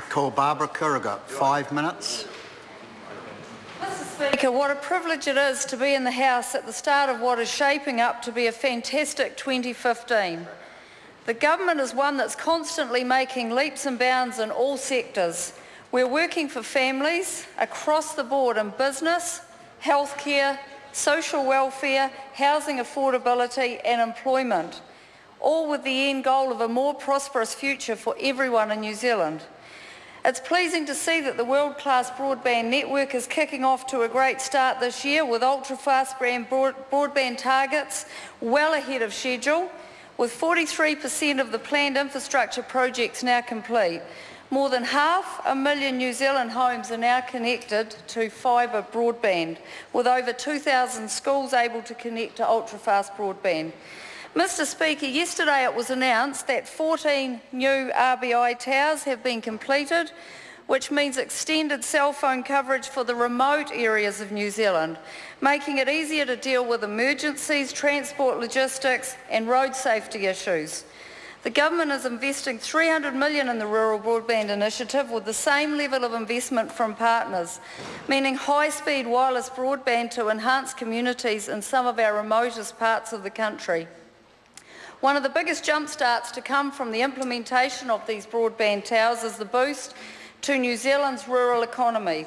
Call Barbara Kuriga, 5 minutes. Mr. Speaker, what a privilege it is to be in the House at the start of what is shaping up to be a fantastic 2015. The government is one that's constantly making leaps and bounds in all sectors. We're working for families across the board in business, healthcare, social welfare, housing affordability and employment, all with the end goal of a more prosperous future for everyone in New Zealand. It's pleasing to see that the world-class broadband network is kicking off to a great start this year with ultra-fast broadband targets well ahead of schedule, with 43% of the planned infrastructure projects now complete. More than 500,000 New Zealand homes are now connected to fibre broadband, with over 2,000 schools able to connect to ultra-fast broadband. Mr. Speaker, yesterday it was announced that 14 new RBI towers have been completed, which means extended cell phone coverage for the remote areas of New Zealand, making it easier to deal with emergencies, transport logistics and road safety issues. The government is investing $300 million in the Rural Broadband Initiative with the same level of investment from partners, meaning high-speed wireless broadband to enhance communities in some of our remotest parts of the country. One of the biggest jumpstarts to come from the implementation of these broadband towers is the boost to New Zealand's rural economy.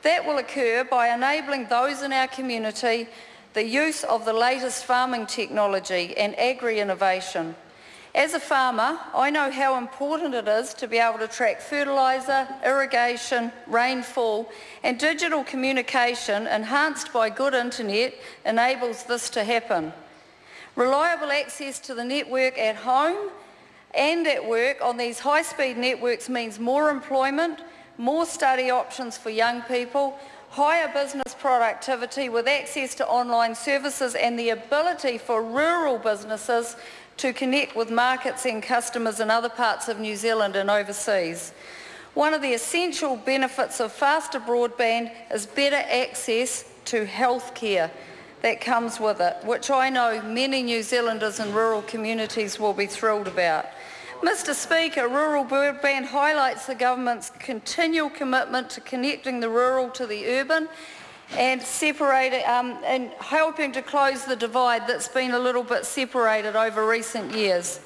That will occur by enabling those in our community the use of the latest farming technology and agri-innovation. As a farmer, I know how important it is to be able to track fertiliser, irrigation, rainfall, and digital communication enhanced by good internet enables this to happen. Reliable access to the network at home and at work on these high-speed networks means more employment, more study options for young people, higher business productivity with access to online services and the ability for rural businesses to connect with markets and customers in other parts of New Zealand and overseas. One of the essential benefits of faster broadband is better access to healthcare that comes with it, which I know many New Zealanders in rural communities will be thrilled about. Mr. Speaker, rural broadband highlights the government's continual commitment to connecting the rural to the urban and and helping to close the divide that's been a little bit separated over recent years.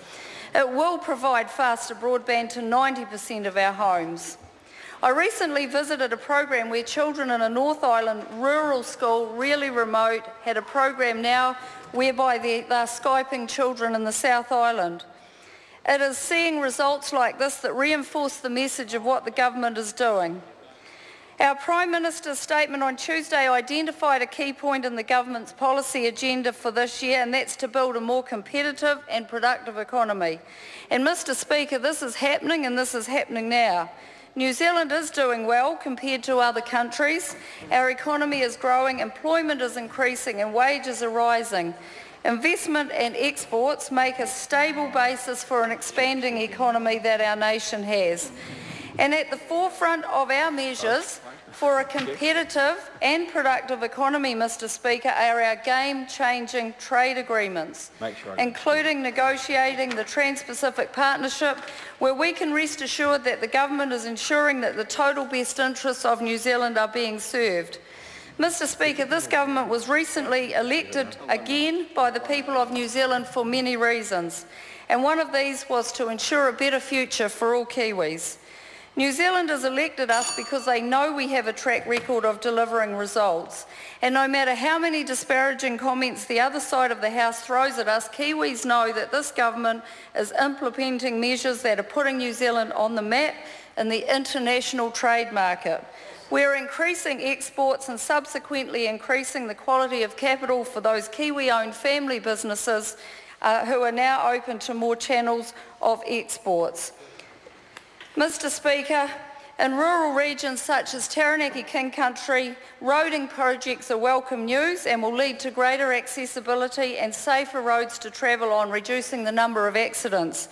It will provide faster broadband to 90% of our homes. I recently visited a program where children in a North Island rural school, really remote, had a program now whereby they're Skyping children in the South Island. It is seeing results like this that reinforce the message of what the government is doing. Our Prime Minister's statement on Tuesday identified a key point in the government's policy agenda for this year, and that's to build a more competitive and productive economy. And Mr. Speaker, this is happening, and this is happening now. New Zealand is doing well compared to other countries. Our economy is growing, employment is increasing and wages are rising. Investment and exports make a stable basis for an expanding economy that our nation has. And at the forefront of our measures for a competitive and productive economy, Mr. Speaker, are our game-changing trade agreements, including negotiating the Trans-Pacific Partnership, where we can rest assured that the government is ensuring that the total best interests of New Zealand are being served. Mr. Speaker, this government was recently elected again by the people of New Zealand for many reasons, and one of these was to ensure a better future for all Kiwis. New Zealanders elected us because they know we have a track record of delivering results. And no matter how many disparaging comments the other side of the House throws at us, Kiwis know that this government is implementing measures that are putting New Zealand on the map in the international trade market. We're increasing exports and subsequently increasing the quality of capital for those Kiwi-owned family businesses who are now open to more channels of exports. Mr. Speaker, in rural regions such as Taranaki King Country, roading projects are welcome news and will lead to greater accessibility and safer roads to travel on, reducing the number of accidents.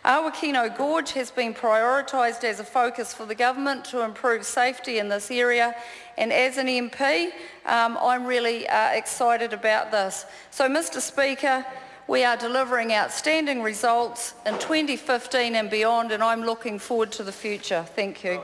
Awakino Gorge has been prioritised as a focus for the government to improve safety in this area, and as an MP, I'm really excited about this. So, Mr. Speaker, We are delivering outstanding results in 2015 and beyond, and I'm looking forward to the future. Thank you.